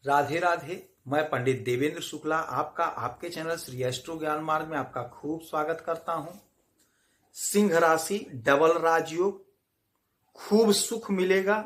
राधे राधे। मैं पंडित देवेंद्र शुक्ला आपका आपके चैनल श्री एस्ट्रो ज्ञान मार्ग में आपका खूब स्वागत करता हूं। सिंह राशि डबल राजयोग, खूब सुख मिलेगा,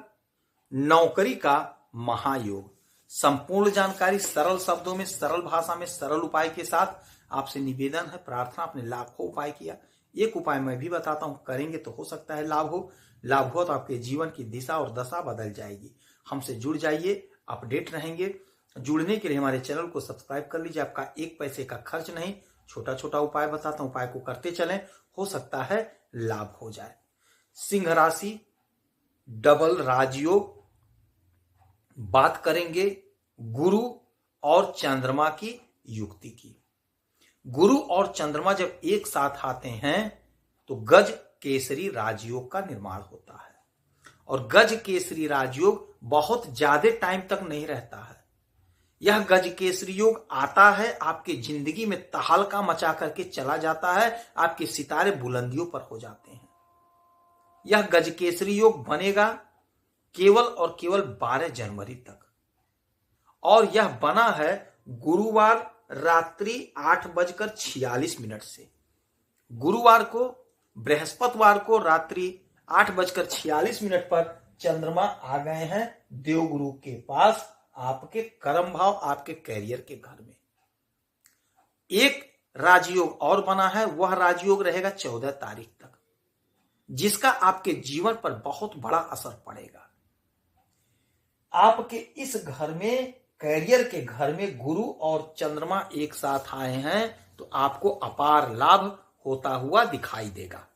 नौकरी का महायोग। संपूर्ण जानकारी सरल शब्दों में, सरल भाषा में, सरल उपाय के साथ आपसे निवेदन है, प्रार्थना। आपने लाखों उपाय किया, एक उपाय मैं भी बताता हूं, करेंगे तो हो सकता है लाभ हो। लाभ हो तो आपके जीवन की दिशा और दशा बदल जाएगी। हमसे जुड़ जाइए, अपडेट रहेंगे। जुड़ने के लिए हमारे चैनल को सब्सक्राइब कर लीजिए। आपका एक पैसे का खर्च नहीं, छोटा छोटा उपाय बताता हूं, उपाय को करते चलें, हो सकता है लाभ हो जाए। सिंह राशि डबल राजयोग। बात करेंगे गुरु और चंद्रमा की युक्ति की। गुरु और चंद्रमा जब एक साथ आते हैं तो गज केसरी राजयोग का निर्माण होता है। और गज केसरी राजयोग बहुत ज्यादा टाइम तक नहीं रहता है। यह गज केसरी योग आता है, आपके जिंदगी में तहलका मचा करके चला जाता है, आपके सितारे बुलंदियों पर हो जाते हैं। यह गज केसरी योग बनेगा केवल और केवल 12 जनवरी तक। और यह बना है गुरुवार रात्रि 8:46 से। गुरुवार को, बृहस्पतिवार को रात्रि 8:46 पर चंद्रमा आ गए हैं देवगुरु के पास, आपके कर्म भाव, आपके कैरियर के घर में। एक राजयोग और बना है, वह राजयोग रहेगा 14 तारीख तक, जिसका आपके जीवन पर बहुत बड़ा असर पड़ेगा। आपके इस घर में, कैरियर के घर में गुरु और चंद्रमा एक साथ आए हैं तो आपको अपार लाभ होता हुआ दिखाई देगा।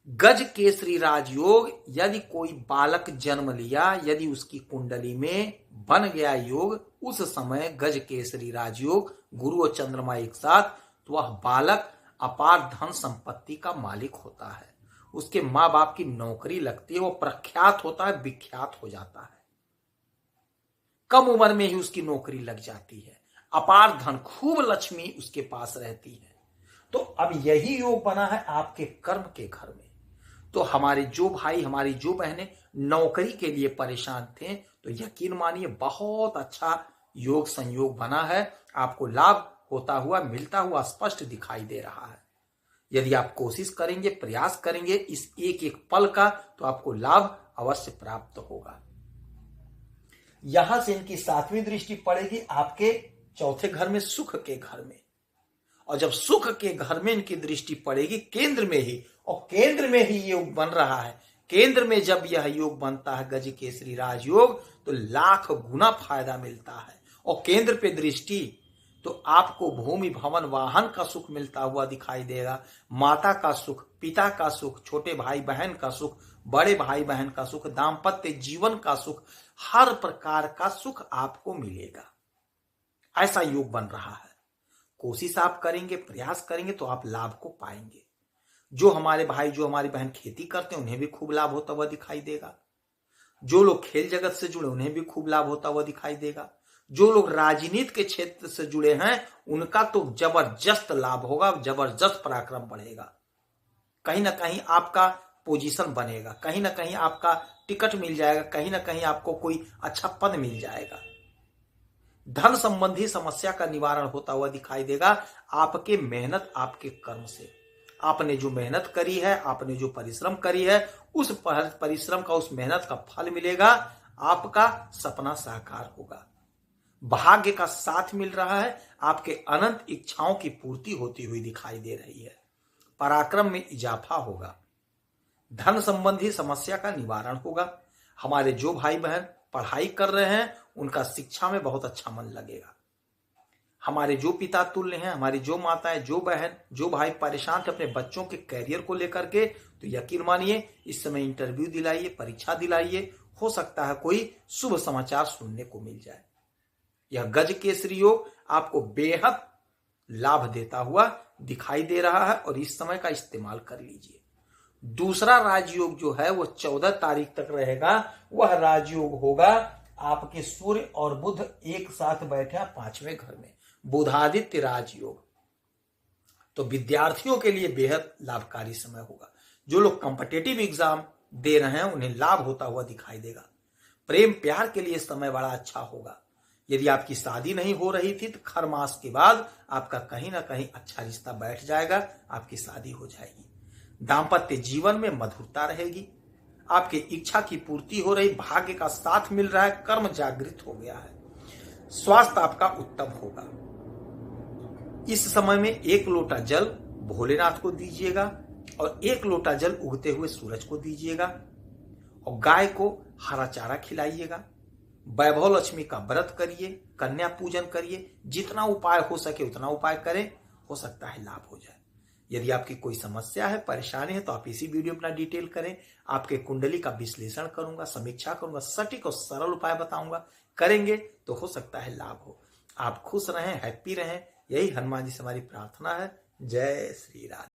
गज केसरी राजयोग, यदि कोई बालक जन्म लिया, यदि उसकी कुंडली में बन गया योग, उस समय गज केसरी राजयोग गुरु और चंद्रमा एक साथ, तो वह बालक अपार धन संपत्ति का मालिक होता है। उसके माँ बाप की नौकरी लगती है, वो प्रख्यात होता है, विख्यात हो जाता है। कम उम्र में ही उसकी नौकरी लग जाती है, अपार धन, खूब लक्ष्मी उसके पास रहती है। तो अब यही योग बना है आपके कर्म के घर में। तो हमारे जो भाई, हमारी जो बहनें नौकरी के लिए परेशान थे, तो यकीन मानिए बहुत अच्छा योग संयोग बना है। आपको लाभ होता हुआ, मिलता हुआ स्पष्ट दिखाई दे रहा है। यदि आप कोशिश करेंगे, प्रयास करेंगे इस एक एक पल का, तो आपको लाभ अवश्य प्राप्त होगा। यहां से इनकी 7वीं दृष्टि पड़ेगी आपके चौथे घर में, सुख के घर में। और जब सुख के घर में इनकी दृष्टि पड़ेगी, केंद्र में ही, और केंद्र में ही योग बन रहा है, केंद्र में जब यह योग बनता है गज केसरी राजयोग, तो लाख गुना फायदा मिलता है। और केंद्र पे दृष्टि, तो आपको भूमि भवन वाहन का सुख मिलता हुआ दिखाई देगा। माता का सुख, पिता का सुख, छोटे भाई बहन का सुख, बड़े भाई बहन का सुख, दाम्पत्य जीवन का सुख, हर प्रकार का सुख आपको मिलेगा। ऐसा योग बन रहा है। कोशिश आप करेंगे, प्रयास करेंगे तो आप लाभ को पाएंगे। जो हमारे भाई, जो हमारी बहन खेती करते हैं, उन्हें भी खूब लाभ होता हुआ दिखाई देगा। जो लोग खेल जगत से जुड़े, उन्हें भी खूब लाभ होता हुआ दिखाई देगा। जो लोग राजनीति के क्षेत्र से जुड़े हैं, उनका तो जबरदस्त लाभ होगा, जबरदस्त पराक्रम बढ़ेगा। कहीं ना कहीं आपका पोजीशन बनेगा, कहीं ना कहीं आपका टिकट मिल जाएगा, कहीं ना कहीं आपको कोई अच्छा पद मिल जाएगा। धन संबंधी समस्या का निवारण होता हुआ दिखाई देगा आपके मेहनत, आपके कर्म से। आपने जो मेहनत करी है, आपने जो परिश्रम करी है, उस परिश्रम का, उस मेहनत का फल मिलेगा। आपका सपना साकार होगा। भाग्य का साथ मिल रहा है, आपके अनंत इच्छाओं की पूर्ति होती हुई दिखाई दे रही है। पराक्रम में इजाफा होगा। धन संबंधी समस्या का निवारण होगा। हमारे जो भाई बहन पढ़ाई कर रहे हैं, उनका शिक्षा में बहुत अच्छा मन लगेगा। हमारे जो पिता तुल्य हैं, हमारी जो माताएं, जो बहन, जो भाई परेशान थे अपने बच्चों के कैरियर को लेकर के, तो यकीन मानिए इस समय इंटरव्यू दिलाइए, परीक्षा दिलाइए, हो सकता है कोई शुभ समाचार सुनने को मिल जाए। यह गज केसरी योग आपको बेहद लाभ देता हुआ दिखाई दे रहा है, और इस समय का इस्तेमाल कर लीजिए। दूसरा राजयोग जो है वो 14 तारीख तक रहेगा। वह राजयोग होगा आपके सूर्य और बुध एक साथ बैठे 5वें घर में, बुधादित्य राजयोग। तो विद्यार्थियों के लिए बेहद लाभकारी समय होगा। जो लोग कॉम्पिटिटिव एग्जाम दे रहे हैं, उन्हें लाभ होता हुआ दिखाई देगा। प्रेम प्यार के लिए समय बड़ा अच्छा होगा। यदि आपकी शादी नहीं हो रही थी तो खर मास के बाद आपका कहीं ना कहीं अच्छा रिश्ता बैठ जाएगा, आपकी शादी हो जाएगी। दाम्पत्य जीवन में मधुरता रहेगी, आपकी इच्छा की पूर्ति हो रही, भाग्य का साथ मिल रहा है, कर्म जागृत हो गया है, स्वास्थ्य आपका उत्तम होगा। इस समय में 1 लोटा जल भोलेनाथ को दीजिएगा और 1 लोटा जल उगते हुए सूरज को दीजिएगा और गाय को हरा चारा खिलाइएगा। वैभव लक्ष्मी का व्रत करिए, कन्या पूजन करिए, जितना उपाय हो सके उतना उपाय करें, हो सकता है लाभ हो जाए। यदि आपकी कोई समस्या है, परेशानी है तो आप इसी वीडियो में अपना डिटेल करें, आपके कुंडली का विश्लेषण करूंगा, समीक्षा करूंगा, सटीक और सरल उपाय बताऊंगा। करेंगे तो हो सकता है लाभ हो। आप खुश रहें, हैप्पी रहें, यही हनुमान जी से हमारी प्रार्थना है। जय श्री राम।